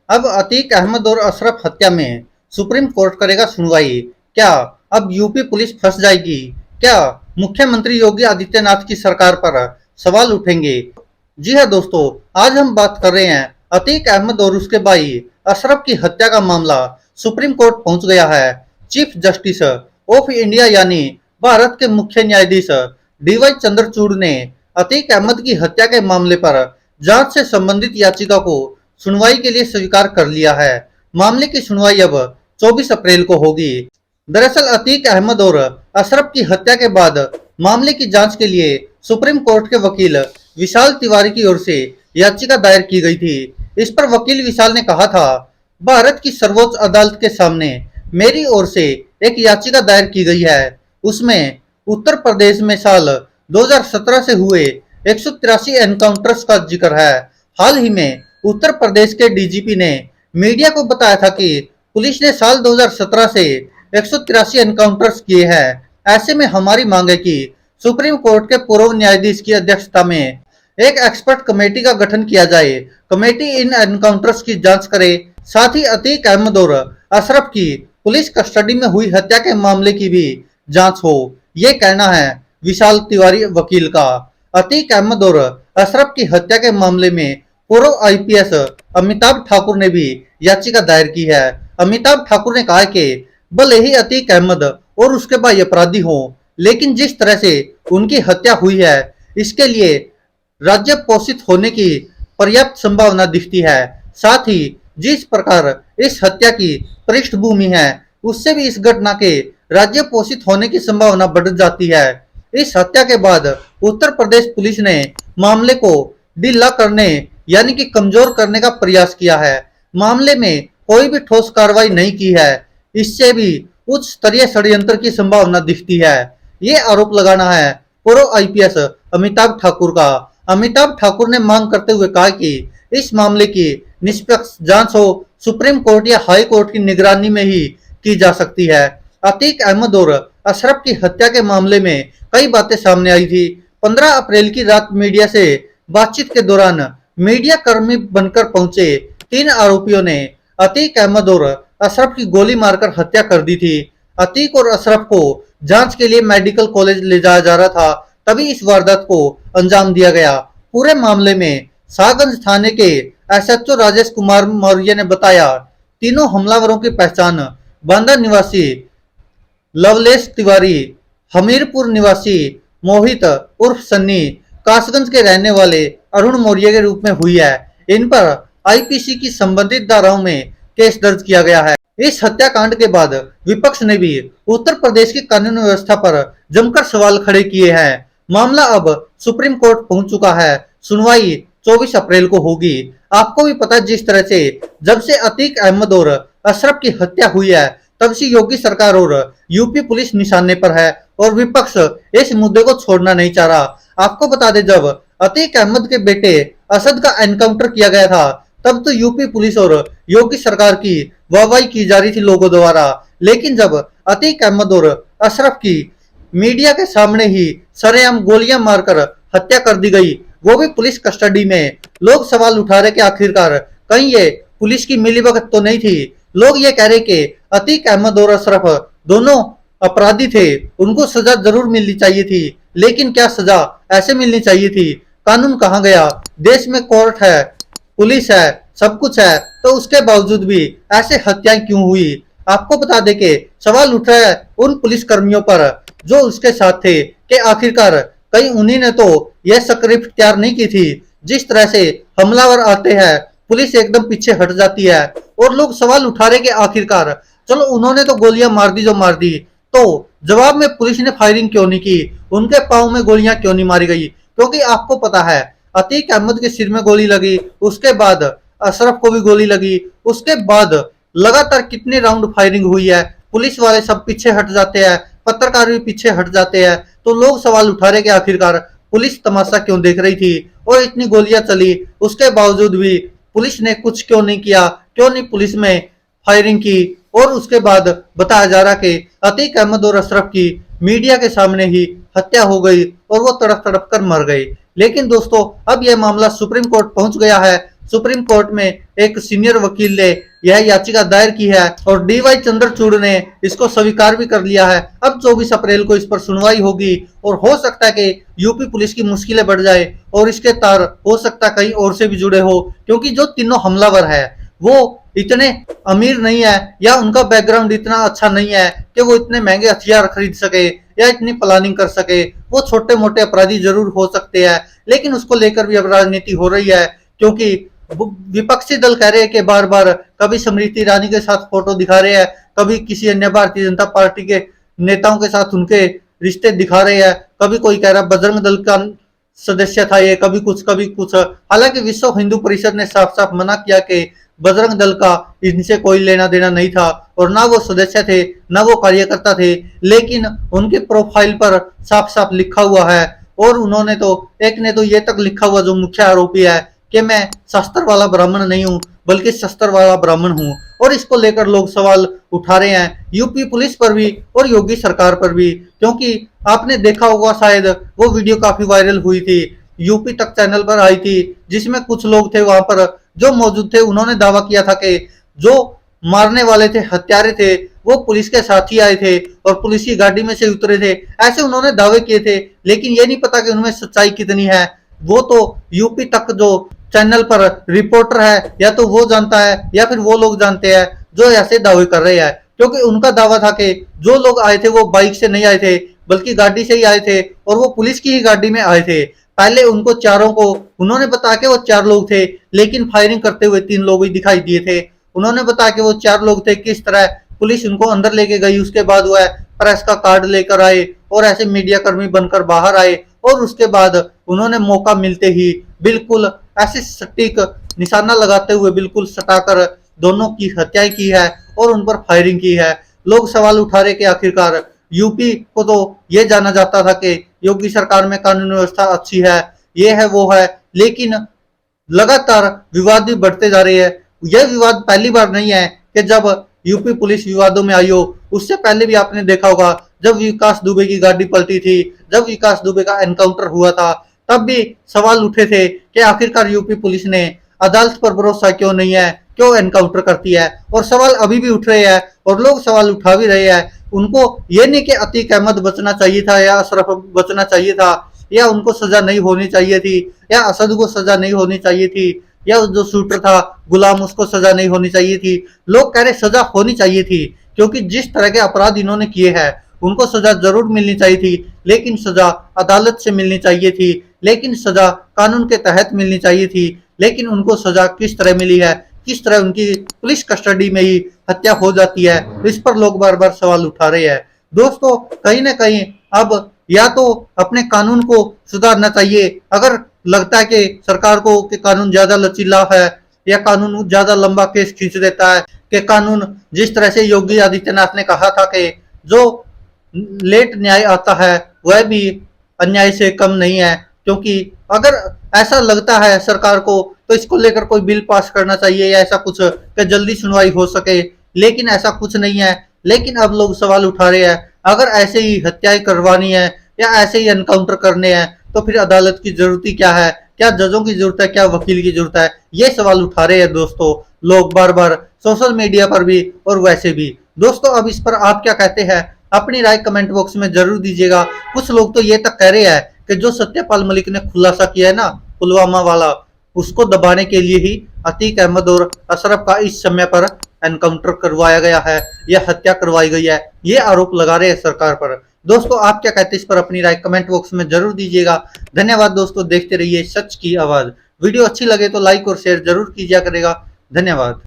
अब अतीक अहमद और अशरफ हत्या में सुप्रीम कोर्ट करेगा सुनवाई। क्या अब यूपी पुलिस फंस जाएगी? क्या मुख्यमंत्री योगी आदित्यनाथ की सरकार पर सवाल उठेंगे? जी हाँ दोस्तों, आज हम बात कर रहे हैं अतीक अहमद और उसके भाई अशरफ की हत्या का मामला सुप्रीम कोर्ट पहुंच गया है। चीफ जस्टिस ऑफ इंडिया यानी भारत के मुख्य न्यायाधीश डीवाई चंद्रचूड़ ने अतीक अहमद की हत्या के मामले पर जांच से संबंधित याचिका को सुनवाई के लिए स्वीकार कर लिया है। मामले की सुनवाई अब 24 अप्रैल को होगी। दरअसल अतीक अहमद और अशरफ की हत्या के बाद मामले की जांच के लिए सुप्रीम कोर्ट के वकील विशाल तिवारी की ओर से याचिका दायर की गई थी। इस पर वकील विशाल ने कहा था, भारत की सर्वोच्च अदालत के सामने मेरी ओर से एक याचिका दायर की गई है। उसमें उत्तर प्रदेश में साल 2017 से हुए 183 एनकाउंटर्स का जिक्र है। हाल ही में उत्तर प्रदेश के डीजीपी ने मीडिया को बताया था कि पुलिस ने साल 2017 से 183 एनकाउंटर्स किए हैं। ऐसे में हमारी मांग है कि सुप्रीम कोर्ट के पूर्व न्यायाधीश की अध्यक्षता में एक एक्सपर्ट कमेटी का गठन किया जाए। कमेटी इन एनकाउंटर्स की जांच करे, साथ ही अतीक अहमद और अशरफ की पुलिस कस्टडी में हुई हत्या के मामले की भी जांच हो। ये कहना है विशाल तिवारी वकील का। अतीक अहमद और अशरफ की हत्या के मामले में पूर्व आईपीएस अमिताभ ठाकुर ने भी याचिका दायर की है। अमिताभ ठाकुर ने कहा कि भले ही अतीक अहमद और उसके भाई अपराधी हों, लेकिन जिस तरह से उनकी हत्या हुई है, इसके लिए राज्य पोषित होने की पर्याप्त संभावना दिखती है। साथ ही जिस प्रकार इस हत्या की पृष्ठभूमि है, उससे भी इस घटना के राज्य पोषित होने की संभावना बढ़ जाती है। इस हत्या के बाद उत्तर प्रदेश पुलिस ने मामले को ढीला करने यानी कि कमजोर करने का प्रयास किया है। मामले में कोई भी ठोस कार्रवाई नहीं की है। इससे भी उच्च स्तरीय षड्यंत्र की संभावना दिखती है। ये आरोप लगाना है पूर्व आईपीएस अमिताभ ठाकुर का। अमिताभ ठाकुर ने मांग करते हुए कहा कि इस मामले की निष्पक्ष जांच हो सुप्रीम कोर्ट या हाई कोर्ट की निगरानी में ही की जा सकती है। अतीक अहमद और अशरफ की हत्या के मामले में कई बातें सामने आई थी। 15 अप्रैल की रात मीडिया से बातचीत के दौरान मीडिया कर्मी बनकर पहुंचे 3 आरोपियों ने अतीक अहमद और अशरफ की गोली मारकर हत्या कर दी थी। अतीक और अशरफ को जांच के लिए मेडिकल कॉलेज ले जाया जा रहा था, तभी इस वारदात को अंजाम दिया गया। पूरे मामले में शाहगंज थाने के एसएचओ राजेश कुमार मौर्य ने बताया, तीनों हमलावरों की पहचान बांदा निवासी लवलेश तिवारी, हमीरपुर निवासी मोहित उर्फ सन्नी, कासगंज के रहने वाले अरुण मौर्य के रूप में हुई है। इन पर आईपीसी की संबंधित धाराओं में केस दर्ज किया गया है। इस हत्याकांड के बाद विपक्ष ने भी उत्तर प्रदेश की कानून व्यवस्था पर जमकर सवाल खड़े किए हैं। मामला अब सुप्रीम कोर्ट पहुंच चुका है। सुनवाई 24 अप्रैल को होगी। आपको भी पता है, जिस तरह से जब से अतीक अहमद और अशरफ की हत्या हुई है, तब से योगी सरकार और यूपी पुलिस निशाने पर है और विपक्ष इस मुद्दे को छोड़ना नहीं चाह रहा। आपको बता दें, जब अतीक अहमद के बेटे असद का एनकाउंटर किया गया था, तब तो यूपी पुलिस और योगी सरकार की वाहवाही की जा रही थी लोगों द्वारा। लेकिन जब अतीक अहमद और अशरफ की मीडिया के सामने ही सरेआम गोलियां मारकर हत्या कर दी गई, वो भी पुलिस कस्टडी में, लोग सवाल उठा रहे कि आखिरकार कहीं ये पुलिस की मिलीभगत तो नहीं थी। लोग ये कह रहे कि अतीक अहमद और अशरफ दोनों अपराधी थे, उनको सजा जरूर मिलनी चाहिए थी। लेकिन क्या सजा ऐसे मिलनी चाहिए थी? कानून कहाँ गया? देश में कोर्ट है, पुलिस है, सब कुछ है, तो उसके बावजूद भी ऐसे हत्याएं क्यों हुई? आपको बता दें कि सवाल उठ रहा है उन पुलिस कर्मियों पर जो उसके साथ थे कि आखिरकार कहीं उन्हीं ने तो यह स्क्रिप्ट तैयार नहीं की थी। जिस तरह से हमलावर आते हैं, पुलिस एकदम पीछे हट जाती है और लोग सवाल उठा रहे कि आखिरकार चलो उन्होंने तो गोलियां मार दी जो मार दी, तो जवाब में पुलिस ने फायरिंग क्यों नहीं की? उनके पांव में गोलियां क्यों नहीं मारी गई? क्योंकि आपको पता है, अतीक अहमद के सिर में गोली लगी, उसके बाद अशरफ को भी गोली लगी, उसके बाद लगातार कितने राउंड फायरिंग हुई है। पुलिस वाले सब पीछे हट जाते हैं, पत्रकार भी पीछे हट जाते हैं, तो लोग सवाल उठा रहे कि आखिरकार पुलिस तमाशा क्यों देख रही थी और इतनी गोलियां चली, उसके बावजूद भी पुलिस ने कुछ क्यों नहीं किया? क्यों नहीं पुलिस में फायरिंग की? और उसके बाद बताया जा रहा कि अतीक अहमद और अशरफ की मीडिया के सामने ही हत्या हो गई और वो तड़प तड़प कर मर गए। लेकिन दोस्तों, अब यह मामला सुप्रीम कोर्ट पहुंच गया है। सुप्रीम कोर्ट में एक सीनियर वकील ने यह याचिका दायर की है और डीवाई चंद्रचूड़ ने इसको स्वीकार भी कर लिया है। अब 24 अप्रैल को इस पर सुनवाई होगी और हो सकता है कि यूपी पुलिस की मुश्किलें बढ़ जाए और इसके तार हो सकता है कहीं और से भी जुड़े हो, क्योंकि जो तीनों हमलावर है वो इतने अमीर नहीं है या उनका बैकग्राउंड इतना अच्छा नहीं है कि वो इतने महंगे हथियार खरीद सके या इतनी प्लानिंग कर सके। वो छोटे मोटे अपराधी जरूर हो सकते हैं, लेकिन उसको लेकर भी अब राजनीति हो रही है, क्योंकि विपक्षी दल कह रहे हैं कि बार बार कभी स्मृति ईरानी के साथ फोटो दिखा रहे हैं, कभी किसी अन्य भारतीय जनता पार्टी के नेताओं के साथ उनके रिश्ते दिखा रहे हैं, कभी कोई कह रहा है बजरंग दल का सदस्य था ये, कभी कुछ कभी कुछ। हालांकि विश्व हिंदू परिषद ने साफ साफ मना किया कि बजरंग दल का इनसे कोई लेना देना नहीं था और ना वो सदस्य थे ना वो कार्यकर्ता थे, लेकिन उनके प्रोफाइल पर साफ साफ लिखा हुआ है। और उन्होंने तो एक ने तो ये तक लिखा हुआ जो मुख्य आरोपी है कि मैं शस्त्र वाला ब्राह्मण नहीं हूँ बल्कि शस्त्र वाला ब्राह्मण हूँ। और इसको लेकर लोग सवाल उठा रहे हैं यूपी पुलिस पर भी और योगी सरकार पर भी, क्योंकि आपने देखा होगा शायद वो वीडियो काफी वायरल हुई थी, यूपी तक चैनल पर आई थी, जिसमें कुछ लोग थे वहां पर जो मौजूद थे, उन्होंने दावा किया था कि जो मारने वाले थे, हत्यारे थे, वो पुलिस के साथ ही आए थे और पुलिस की गाड़ी में से उतरे थे। ऐसे उन्होंने दावे किए थे, लेकिन ये नहीं पता कि उनमें सच्चाई कितनी है। वो तो यूपी तक जो चैनल पर रिपोर्टर है या तो वो जानता है या फिर वो लोग जानते हैं जो ऐसे दावे कर रहे हैं, क्योंकि उनका दावा था कि जो लोग आए थे वो बाइक से नहीं आए थे बल्कि गाड़ी से ही आए थे और वो पुलिस की ही गाड़ी में आए थे। पहले उनको चारों को उन्होंने बताया कि वो 4 लोग थे, लेकिन फायरिंग करते हुए 3 लोग ही दिखाई दिए थे। उन्होंने बताया कि वो 4 लोग थे, किस तरह पुलिस उनको अंदर लेके गई, उसके बाद वह प्रेस का कार्ड लेकर आए और ऐसे मीडिया कर्मी बनकर बाहर आए और उसके बाद उन्होंने मौका मिलते ही बिल्कुल ऐसे सटीक निशाना लगाते हुए बिल्कुल सटाकर दोनों की हत्याएं की है और उन पर फायरिंग की है। लोग सवाल उठा रहे कि आखिरकार यूपी को तो ये जाना जाता था कि योगी सरकार में कानून व्यवस्था अच्छी है, ये है वो है, लेकिन लगातार विवाद भी बढ़ते जा रहे हैं। यह विवाद पहली बार नहीं है कि जब यूपी पुलिस विवादों में आई हो, उससे पहले भी आपने देखा होगा जब विकास दुबे की गाड़ी पलटी थी, जब विकास दुबे का एनकाउंटर हुआ था, तब भी सवाल उठे थे कि आखिरकार यूपी पुलिस ने अदालत पर भरोसा क्यों नहीं है, क्यों एनकाउंटर करती है। और सवाल अभी भी उठ रहे हैं और लोग सवाल उठा भी रहे हैं। उनको ये नहीं कि अतीक अहमद बचना चाहिए था या अशरफ बचना चाहिए था या उनको सजा नहीं होनी चाहिए थी या असद को सजा नहीं होनी चाहिए थी या जो शूटर था गुलाम उसको सजा नहीं होनी चाहिए थी। लोग कह रहे सजा होनी चाहिए थी, क्योंकि जिस तरह के अपराध इन्होंने किए हैं उनको सजा जरूर मिलनी चाहिए थी, लेकिन सजा अदालत से मिलनी चाहिए थी, लेकिन सजा कानून के तहत मिलनी चाहिए थी। लेकिन उनको सजा किस तरह मिली है, किस तरह उनकी पुलिस कस्टडी में ही हत्या हो जाती है, इस पर लोग बार बार सवाल उठा रहे हैं। दोस्तों कहीं ना कहीं अब या तो अपने कानून को सुधारना चाहिए, अगर लगता है कि सरकार को कि कानून ज्यादा लचीला है या कानून ज्यादा लंबा केस खींच देता है, कि कानून जिस तरह से योगी आदित्यनाथ ने कहा था कि जो लेट न्याय आता है वह भी अन्याय से कम नहीं है, क्योंकि अगर ऐसा लगता है सरकार को तो इसको लेकर कोई बिल पास करना चाहिए या ऐसा कुछ कि जल्दी सुनवाई हो सके, लेकिन ऐसा कुछ नहीं है। लेकिन अब लोग सवाल उठा रहे हैं अगर ऐसे ही हत्याएं करवानी है या ऐसे ही एनकाउंटर करने हैं तो फिर अदालत की जरूरत ही क्या है, क्या जजों की जरूरत है, क्या वकील की जरूरत है, ये सवाल उठा रहे हैं दोस्तों लोग बार बार सोशल मीडिया पर भी और वैसे भी। दोस्तों अब इस पर आप क्या कहते हैं, अपनी राय कमेंट बॉक्स में जरूर दीजिएगा। कुछ लोग तो ये तक कह रहे हैं कि जो सत्यपाल मलिक ने खुलासा किया है ना पुलवामा वाला, उसको दबाने के लिए ही अतीक अहमद और अशरफ का इस समय पर एनकाउंटर करवाया गया है या हत्या करवाई गई है, ये आरोप लगा रहे हैं सरकार पर। दोस्तों आप क्या कहते हैं इस पर अपनी राय कमेंट बॉक्स में जरूर दीजिएगा। धन्यवाद दोस्तों, देखते रहिए सच की आवाज। वीडियो अच्छी लगे तो लाइक और शेयर जरूर कीजिए करेगा। धन्यवाद।